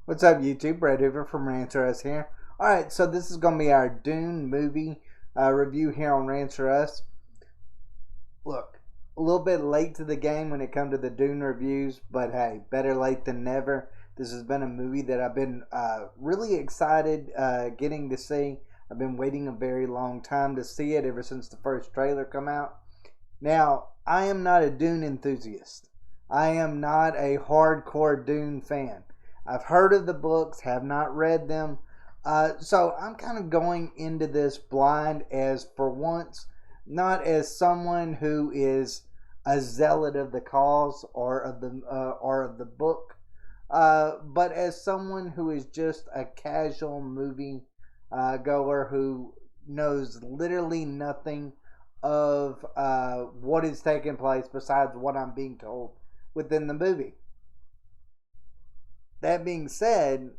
What's up, YouTube? Brad Hoover from Rants here. Alright, so this is going to be our Dune movie review here on Rants. Look, a little bit late to the game when it comes to the Dune reviews, but hey, better late than never. This has been a movie that I've been really excited getting to see. I've been waiting a very long time to see it ever since the first trailer come out. Now, I am not a Dune enthusiast. I am not a hardcore Dune fan. I've heard of the books, have not read them. So I'm kind of going into this blind as, for once, not as someone who is a zealot of the cause or of the book, but as someone who is just a casual movie goer who knows literally nothing of what is taking place besides what I'm being told within the movie. That being said,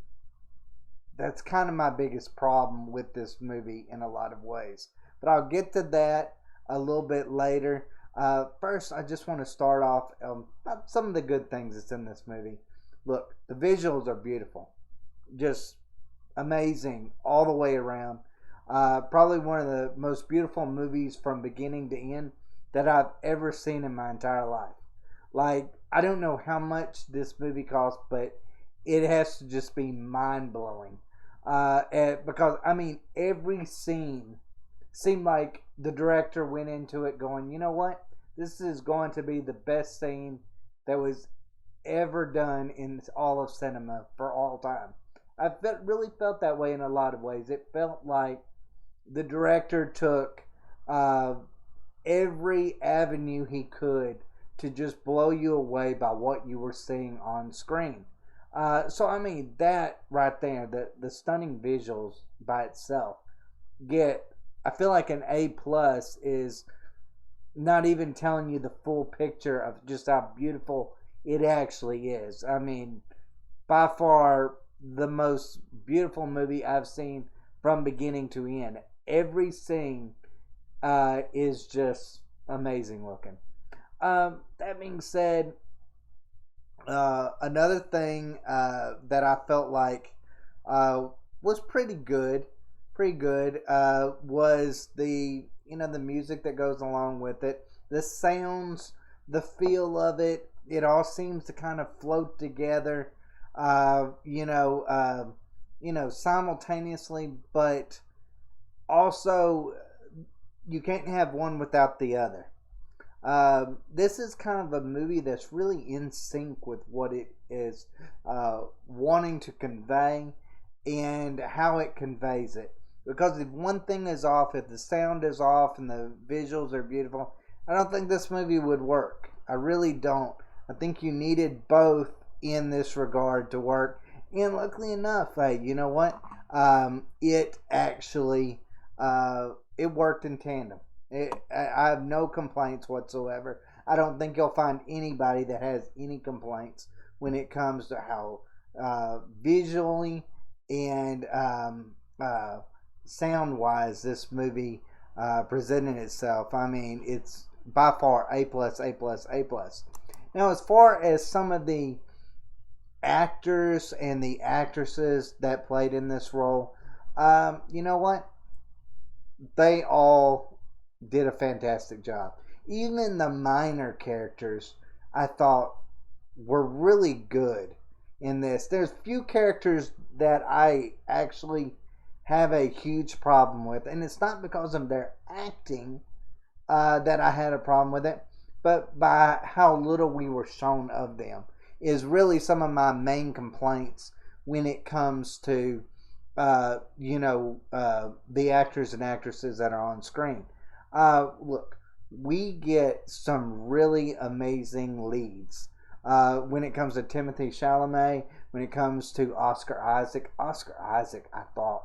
that's kind of my biggest problem with this movie in a lot of ways. But I'll get to that a little bit later. First, I just want to start off about some of the good things that's in this movie. Look, the visuals are beautiful. Just amazing all the way around. Probably one of the most beautiful movies from beginning to end that I've ever seen in my entire life. Like, I don't know how much this movie cost, but it has to just be mind-blowing. Because, I mean, every scene seemed like the director went into it going, you know what? This is going to be the best scene that was ever done in all of cinema for all time. Really felt that way in a lot of ways. It felt like the director took every avenue he could to just blow you away by what you were seeing on screen. So I mean, that right there, the stunning visuals by itself I feel like an A+ is not even telling you the full picture of just how beautiful it actually is. I mean, by far the most beautiful movie I've seen from beginning to end. Every scene is just amazing looking. That being said, another thing that I felt like was pretty good, was the music that goes along with it, the sounds, the feel of it. It all seems to kind of float together, simultaneously, but also you can't have one without the other. This is kind of a movie that's really in sync with what it is wanting to convey and how it conveys it. Because if one thing is off, if the sound is off and the visuals are beautiful, I don't think this movie would work. I really don't. I think you needed both in this regard to work. And luckily enough, hey, you know what? It actually it worked in tandem. I have no complaints whatsoever. I don't think you'll find anybody that has any complaints when it comes to how visually and sound-wise this movie presented itself. I mean, it's by far A+, A+, A+. Now, as far as some of the actors and the actresses that played in this role, you know what? They all did a fantastic job. Even the minor characters, I thought, were really good in this. There's few characters that I actually have a huge problem with, and it's not because of their acting that I had a problem with it, but by how little we were shown of them is really some of my main complaints when it comes to the actors and actresses that are on screen. Look, we get some really amazing leads when it comes to Timothée Chalamet, when it comes to Oscar Isaac. Oscar Isaac, I thought,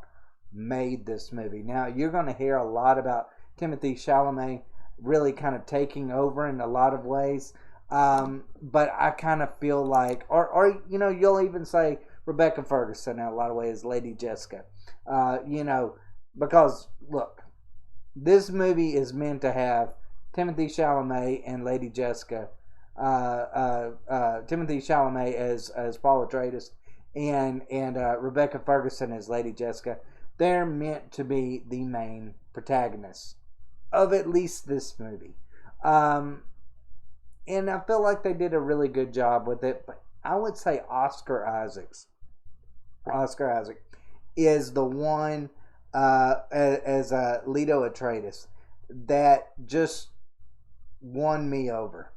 made this movie. Now, you're going to hear a lot about Timothée Chalamet really kind of taking over in a lot of ways, but I kind of feel like, or you'll even say Rebecca Ferguson in a lot of ways, Lady Jessica, because, look, this movie is meant to have Timothée Chalamet and Lady Jessica, Timothée Chalamet as Paul Atreides, and Rebecca Ferguson as Lady Jessica. They're meant to be the main protagonists of at least this movie. Um, and I feel like they did a really good job with it. But I would say Oscar Isaac, is the one as Leto Atreides that just won me over.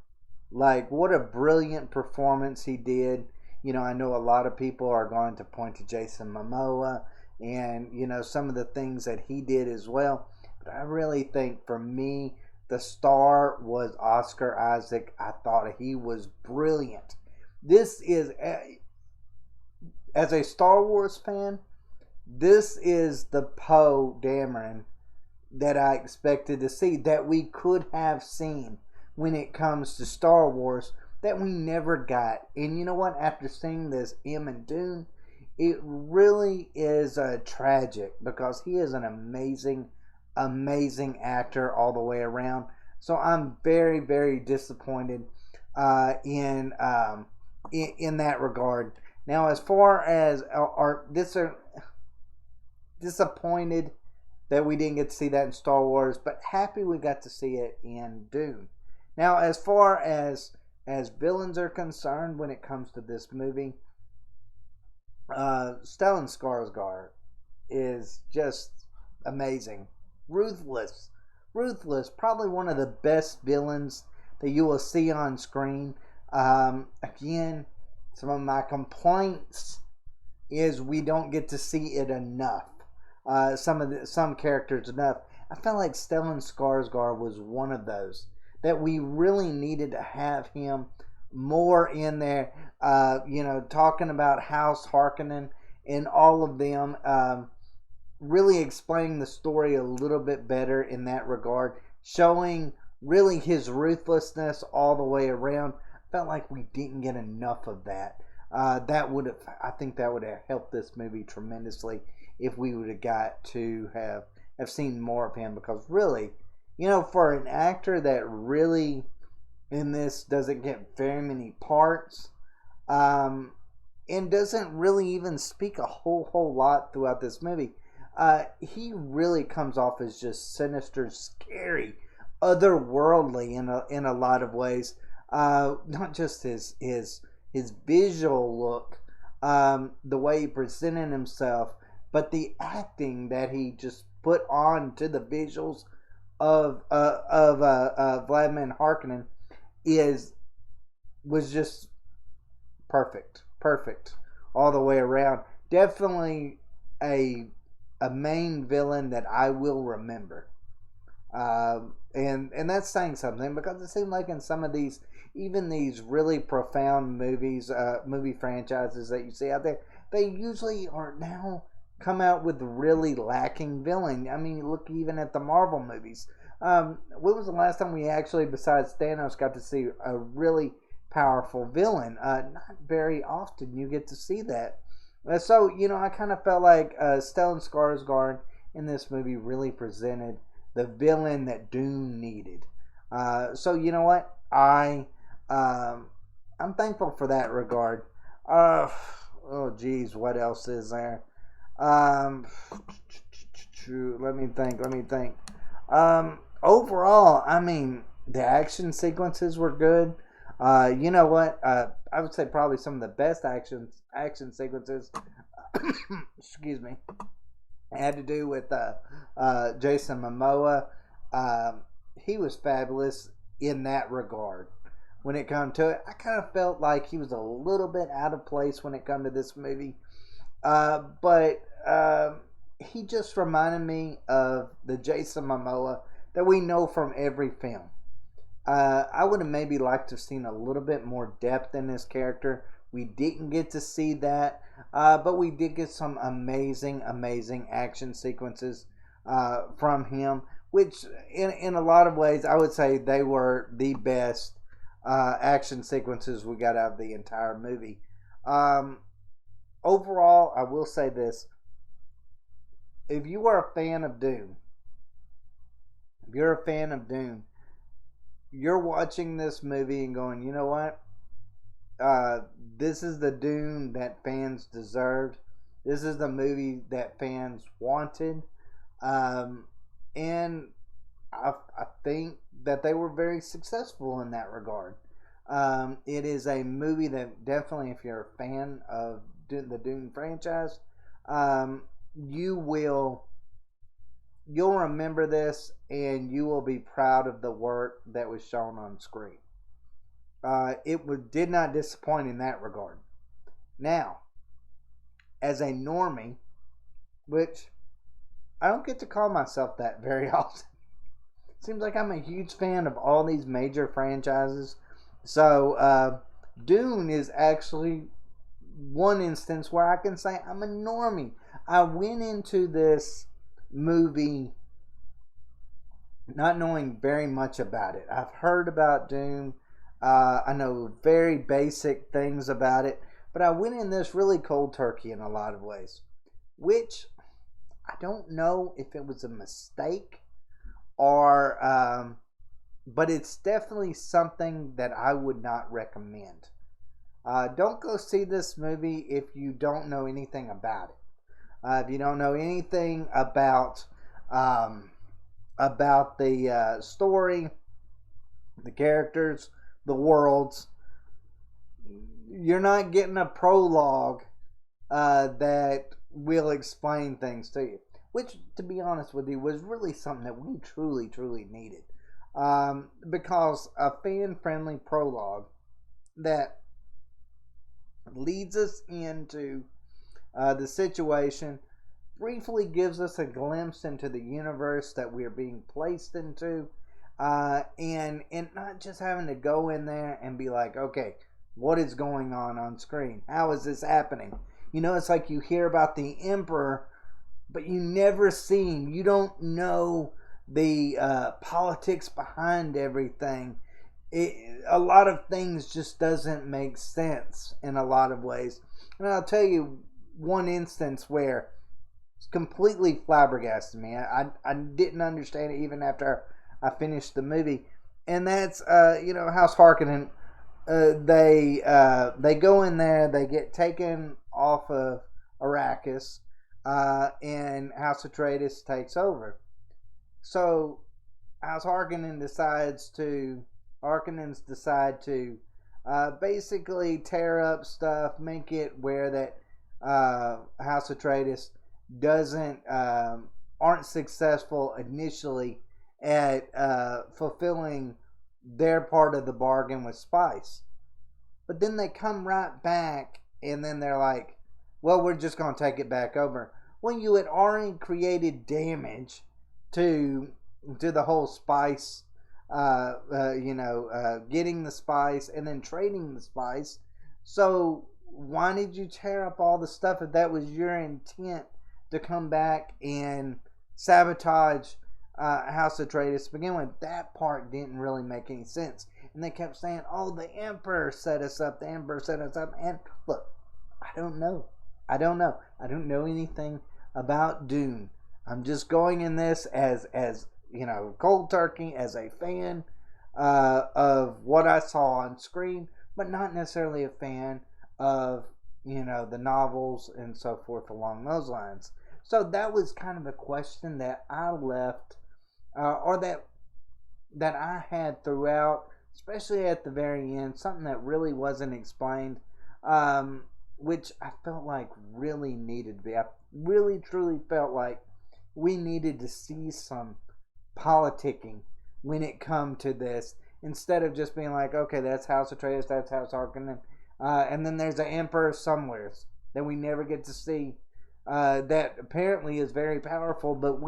Like, what a brilliant performance he did. I know a lot of people are going to point to Jason Momoa and, some of the things that he did as well. But I really think for me, the star was Oscar Isaac. I thought he was brilliant. This is, as a Star Wars fan, this is the Poe Dameron that I expected to see, that we could have seen when it comes to Star Wars, that we never got. And you know what? After seeing this M and Dune, it really is tragic, because he is an amazing, amazing actor all the way around. So I'm very, very disappointed in that regard. Now, as far as disappointed that we didn't get to see that in Star Wars, but happy we got to see it in Dune. Now, as far as villains are concerned, when it comes to this movie, Stellan Skarsgård is just amazing, ruthless, Probably one of the best villains that you will see on screen. Again, some of my complaints is we don't get to see it enough. Some characters enough. I felt like Stellan Skarsgård was one of those that we really needed to have him more in there. Talking about House Harkonnen and all of them, really explaining the story a little bit better in that regard, showing really his ruthlessness all the way around. Felt like we didn't get enough of that. I think that would have helped this movie tremendously if we would have got to have seen more of him, because really, for an actor that really in this doesn't get very many parts, and doesn't really even speak a whole lot throughout this movie, he really comes off as just sinister, scary, otherworldly in a lot of ways. Not just his visual look, the way he presented himself, but the acting that he just put on to the visuals of Vladimir Harkonnen was just perfect all the way around. Definitely a main villain that I will remember, and that's saying something, because it seemed like in some of these, even these really profound movie franchises that you see out there, they usually are now come out with really lacking villain. I mean, look even at the Marvel movies. When was the last time we actually, besides Thanos, got to see a really powerful villain? Not very often you get to see that. So, I kind of felt like Stellan Skarsgård in this movie really presented the villain that Dune needed. So, you know what? I'm thankful for that regard. Oh, geez, what else is there? Let me think. Overall, I mean, the action sequences were good. You know what? I would say probably some of the best action sequences, excuse me, had to do with Jason Momoa. He was fabulous in that regard. When it comes to it, I kind of felt like he was a little bit out of place when it comes to this movie. But he just reminded me of the Jason Momoa that we know from every film. I would have maybe liked to have seen a little bit more depth in this character. We didn't get to see that, but we did get some amazing action sequences from him, which in a lot of ways I would say they were the best action sequences we got out of the entire movie. Overall, I will say this. If you are a fan of Dune, you're watching this movie and going, you know what? uh, this is the Dune that fans deserved. This is the movie that fans wanted. Um, and I think that they were very successful in that regard. It is a movie that definitely, if you're a fan of the Dune franchise, um, you will you'll remember this and you will be proud of the work that was shown on screen. Did not disappoint in that regard. Now, as a normie, which I don't get to call myself that very often. Seems like I'm a huge fan of all these major franchises. So, Dune is actually one instance where I can say I'm a normie. I went into this movie not knowing very much about it. I've heard about Dune. I know very basic things about it. But I went in this really cold turkey in a lot of ways. Which I don't know if it was a mistake or but it's definitely something that I would not recommend. Don't go see this movie if you don't know anything about it. If you don't know anything um, about the story, the characters, the worlds, you're not getting a prologue that will explain things to you. Which, to be honest with you, was really something that we truly, truly needed. Because a fan-friendly prologue that leads us into the situation, briefly gives us a glimpse into the universe that we're being placed into, and not just having to go in there and be like, okay, what is going on screen? How is this happening? You know, it's like you hear about the Emperor, but you never see him. You don't know the politics behind everything. A lot of things just doesn't make sense in a lot of ways. And I'll tell you one instance where it's completely flabbergasted me. I didn't understand it even after I finished the movie. And that's, House Harkonnen. They go in there, they get taken off of Arrakis, and House Atreides takes over. So House Harkonnens decide to basically tear up stuff, make it where that House Atreides doesn't aren't successful initially at fulfilling their part of the bargain with Spice. But then they come right back and then they're like, well, we're just going to take it back over. Well, you had already created damage to the whole Spice, getting the Spice and then trading the Spice. So why did you tear up all the stuff if that was your intent to come back and sabotage House Atreides to begin with? That part didn't really make any sense. And they kept saying, oh, the Emperor set us up. The Emperor set us up. And look, I don't know. I don't know anything about Dune. I'm just going in this as cold turkey, as a fan of what I saw on screen, but not necessarily a fan of, the novels and so forth along those lines. So that was kind of a question that I left, or that I had throughout, especially at the very end, something that really wasn't explained, which I felt like really needed to be. I really, truly felt like we needed to see some politicking when it come to this, instead of just being like, okay, that's House Atreides, that's House Harkonnen, and then there's an Emperor somewhere that we never get to see, that apparently is very powerful, but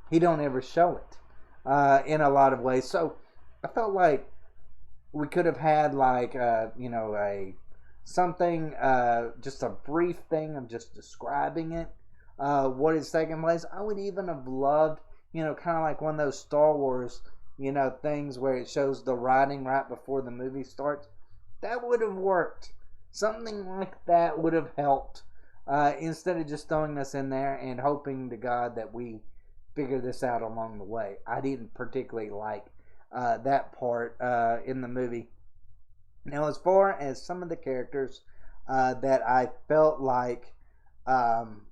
he don't ever show it in a lot of ways. So I felt like we could have had like just a brief thing of just describing it, what is taking place. I would even have loved, kind of like one of those Star Wars, things where it shows the writing right before the movie starts. That would have worked. Something like that would have helped, instead of just throwing us in there and hoping to God that we figure this out along the way. I didn't particularly like that part in the movie. Now, as far as some of the characters that I felt like um,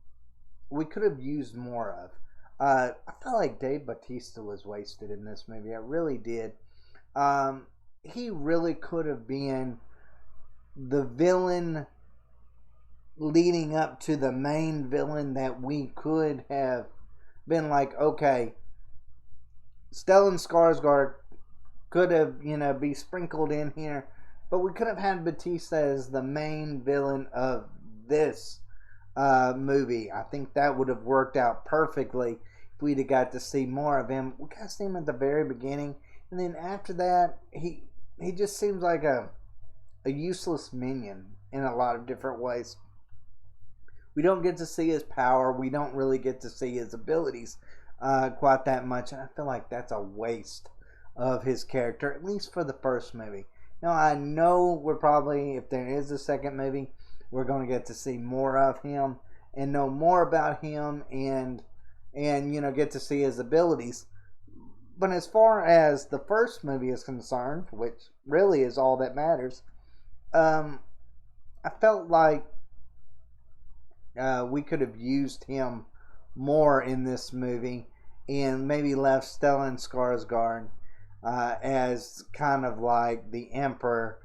we could have used more of, I felt like Dave Bautista was wasted in this movie. I really did. Um, he really could have been the villain leading up to the main villain that we could have been like, okay, Stellan Skarsgård could have, be sprinkled in here, but we could have had Batista as the main villain of this movie. I think that would have worked out perfectly if we'd have got to see more of him. We got to see him at the very beginning, and then after that, he just seems like a useless minion in a lot of different ways. We don't get to see his power. We don't really get to see his abilities quite that much, and I feel like that's a waste of his character, at least for the first movie. Now, I know we're probably, if there is a second movie, we're going to get to see more of him and know more about him and get to see his abilities. But as far as the first movie is concerned, which really is all that matters, I felt like we could have used him more in this movie and maybe left Stellan Skarsgård as kind of like the Emperor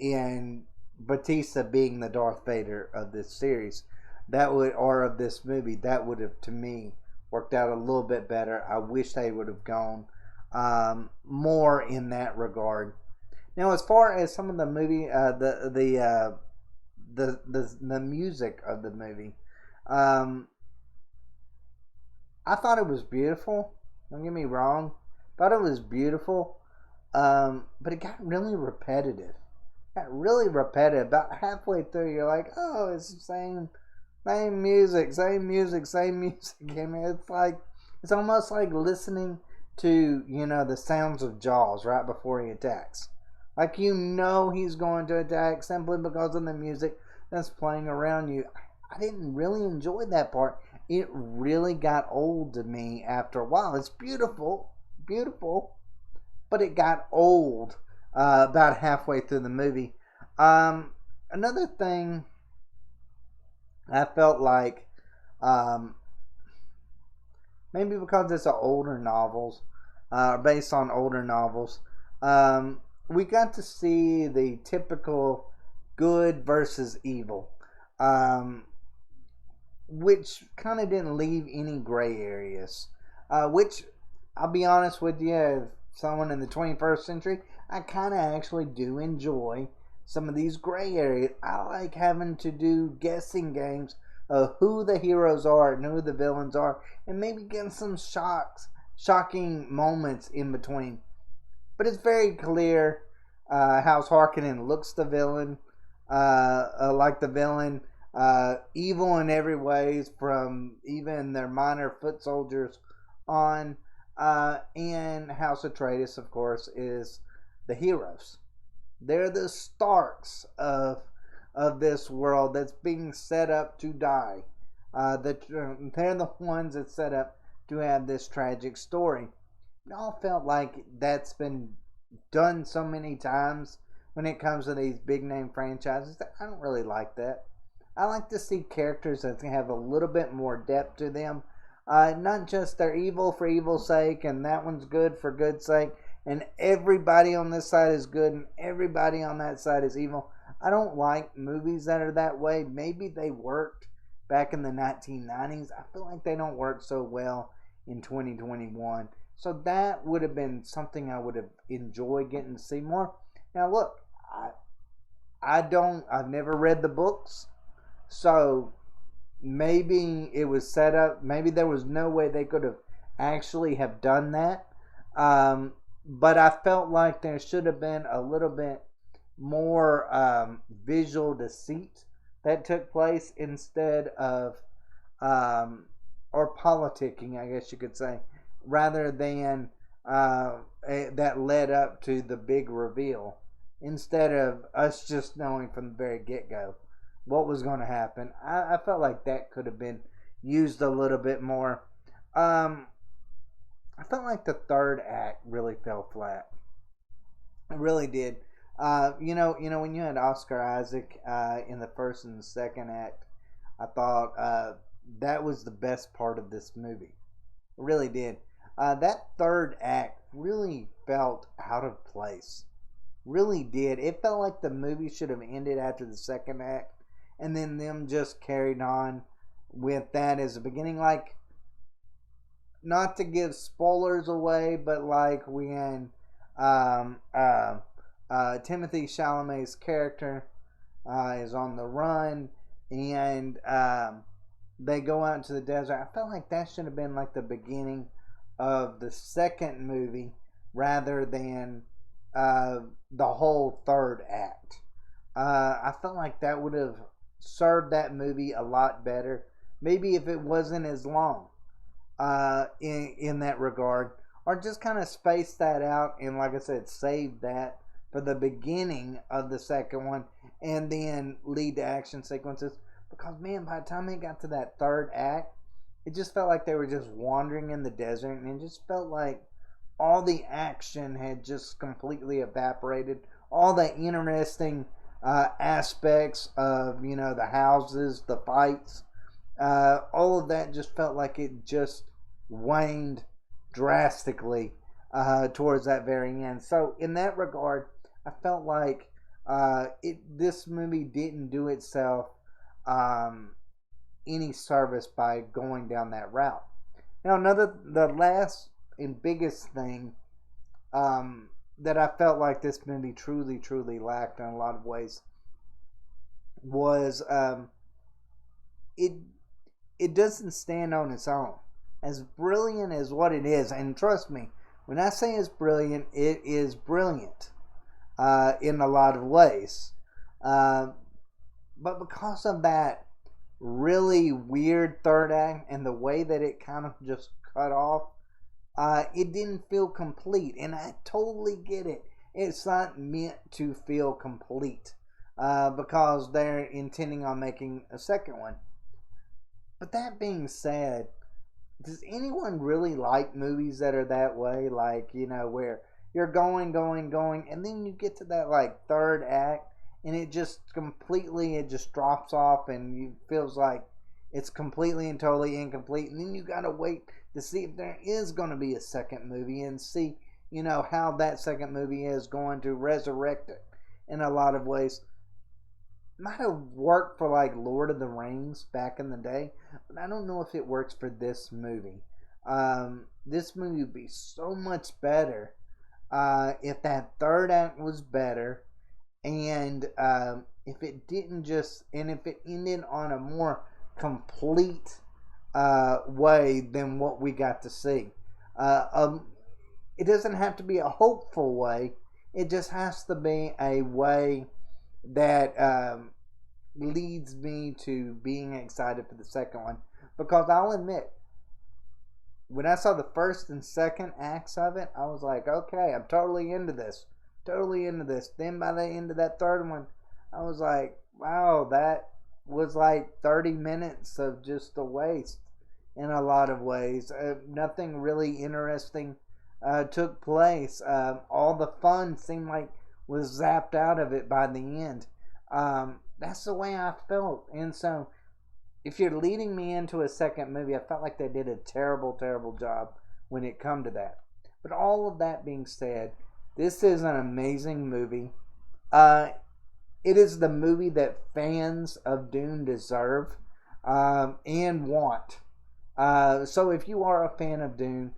and Batista being the Darth Vader of this series. That would, or of this movie, that would have, to me, worked out a little bit better. I wish they would have gone more in that regard. Now, as far as some of the movie, the music of the movie, I thought it was beautiful. Don't get me wrong. Thought it was beautiful, but it got really repetitive. Got really repetitive. About halfway through, you're like, oh, it's the same music, same music, same music. I mean, it's almost like listening to the sounds of Jaws right before he attacks. Like he's going to attack simply because of the music that's playing around you. I didn't really enjoy that part. It really got old to me after a while. It's beautiful, beautiful, but it got old about halfway through the movie. Another thing I felt like, maybe because it's older novels, based on older novels, we got to see the typical good versus evil, which kind of didn't leave any gray areas. Which, I'll be honest with you, as someone in the 21st century, I kind of actually do enjoy some of these gray areas. I like having to do guessing games of who the heroes are and who the villains are, and maybe getting some shocking moments in between. But it's very clear House Harkonnen looks the villain, like the villain, evil in every way, from even their minor foot soldiers on. And House Atreides, of course, is the heroes. They're the Starks of this world that's being set up to die. They're the ones that set up to have this tragic story. It all felt like that's been done so many times when it comes to these big name franchises that I don't really like that. I like to see characters that have a little bit more depth to them. Not just they're evil for evil's sake and that one's good for good's sake and everybody on this side is good and everybody on that side is evil. I don't like movies that are that way. Maybe they worked back in the 1990s. I feel like they don't work so well in 2021. So that would have been something I would have enjoyed getting to see more. Now look, I've never read the books, so maybe it was set up. Maybe there was no way they could have actually have done that. But I felt like there should have been a little bit more visual deceit that took place instead of or politicking, I guess you could say, rather than that led up to the big reveal, instead of us just knowing from the very get-go what was going to happen. I felt like that could have been used a little bit more. I felt like the third act really fell flat. It really did. When you had Oscar Isaac in the first and the second act, I thought that was the best part of this movie. It really did. That third act really felt out of place. Really did. It felt like the movie should have ended after the second act, and then them just carried on with that as a beginning. Like, not to give spoilers away, but like when um, uh, Timothy Chalamet's character is on the run, and they go out into the desert. I felt like that should have been like the beginning of the second movie rather than uh, the whole third act. I felt like that would have served that movie a lot better. Maybe if it wasn't as long in that regard, or just kind of space that out and, like I said, save that for the beginning of the second one, and then lead to action sequences. Because man, by the time they got to that third act, it just felt like they were just wandering in the desert, and it just felt like all the action had just completely evaporated. All the interesting aspects of the houses, the fights, all of that just felt like it just waned drastically towards that very end. So in that regard, I felt like this movie didn't do itself um, any service by going down that route. Now, the last and biggest thing that I felt like this movie truly, truly lacked in a lot of ways was it it doesn't stand on its own. As brilliant as what it is, and trust me, when I say it's brilliant, it is brilliant in a lot of ways. Uh, but because of that really weird third act and the way that it kind of just cut off, it didn't feel complete. And I totally get it. It's not meant to feel complete because they're intending on making a second one. But that being said, does anyone really like movies that are that way? Like, where you're going, and then you get to that like third act, and it just drops off, and you feels like it's completely and totally incomplete, and then you gotta wait to see if there is going to be a second movie and see, how that second movie is going to resurrect it in a lot of ways. Might have worked for like Lord of the Rings back in the day, but I don't know if it works for this movie. This movie would be so much better if that third act was better, and if it ended on a more complete way than what we got to see. It doesn't have to be a hopeful way. It just has to be a way that leads me to being excited for the second one. Because I'll admit, when I saw the first and second acts of it, I was like, okay, I'm totally into this. Totally into this. Then by the end of that third one, I was like, wow, that was like 30 minutes of just a waste in a lot of ways. Nothing really interesting took place. All the fun seemed like was zapped out of it by the end. That's the way I felt. And so, if you're leading me into a second movie, I felt like they did a terrible, terrible job when it come to that. But all of that being said, this is an amazing movie. It is the movie that fans of Dune deserve and want. So if you are a fan of Dune,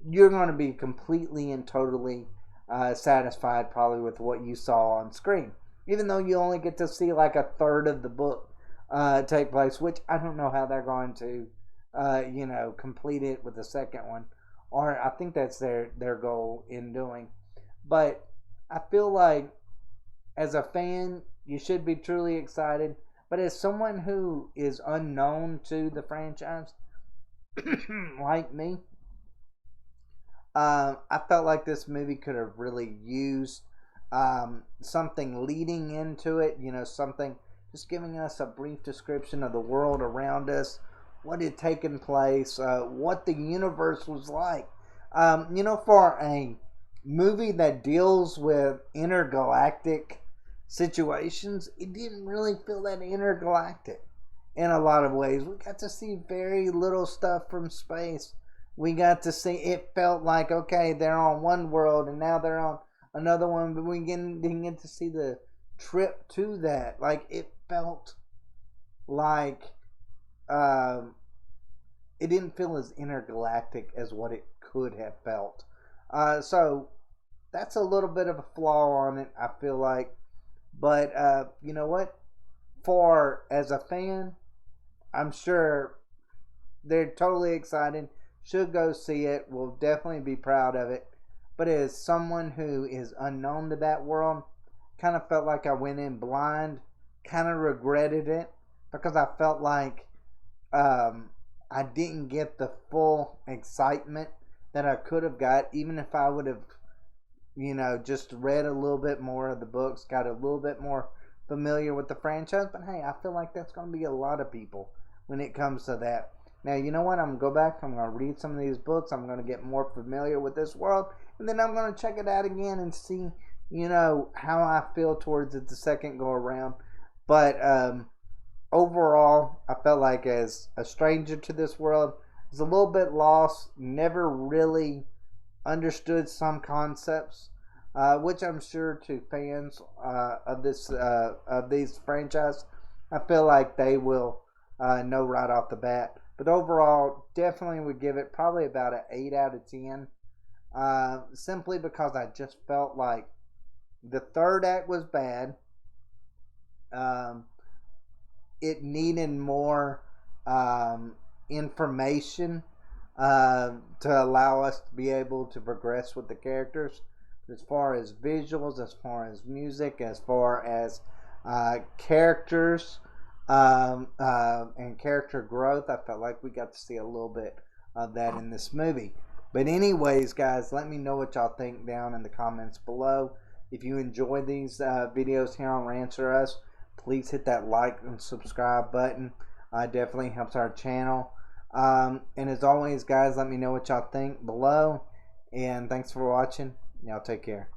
you're going to be completely and totally satisfied probably with what you saw on screen. Even though you only get to see like a third of the book take place, which I don't know how they're going to, complete it with the second one. Or I think that's their goal in doing. But I feel like as a fan, you should be truly excited. But as someone who is unknown to the franchise, like me, I felt like this movie could have really used something leading into it. Something just giving us a brief description of the world around us, what had taken place, what the universe was like. For movie that deals with intergalactic situations, it didn't really feel that intergalactic in a lot of ways. We got to see very little stuff from space. We got to see, it felt like, okay, they're on one world and now they're on another one, but we didn't get to see the trip to that. Like, it felt like it didn't feel as intergalactic as what it could have felt. So that's a little bit of a flaw on it, I feel like. But you know what? For as a fan, I'm sure they're totally excited. Should go see it. Will definitely be proud of it. But as someone who is unknown to that world, kind of felt like I went in blind. Kind of regretted it because I felt like I didn't get the full excitement that I could have got, even if I would have, just read a little bit more of the books, got a little bit more familiar with the franchise. But hey, I feel like that's going to be a lot of people when it comes to that. Now, you know what? I'm going to go back. I'm going to read some of these books. I'm going to get more familiar with this world. And then I'm going to check it out again and see, how I feel towards it the second go around. But overall, I felt like as a stranger to this world, I was a little bit lost, never really understood some concepts, which I'm sure to fans of these franchise, I feel like they will know right off the bat. But overall, definitely would give it probably about an 8 out of 10, simply because I just felt like the third act was bad. It needed more information to allow us to be able to progress with the characters, as far as visuals, as far as music, as far as characters and character growth. I felt like we got to see a little bit of that in this movie. But anyways, guys, let me know what y'all think down in the comments below. If you enjoy these videos here on Rants or Us, please hit that like and subscribe button. Definitely helps our channel. And as always, guys, let me know what y'all think below. And thanks for watching. Y'all take care.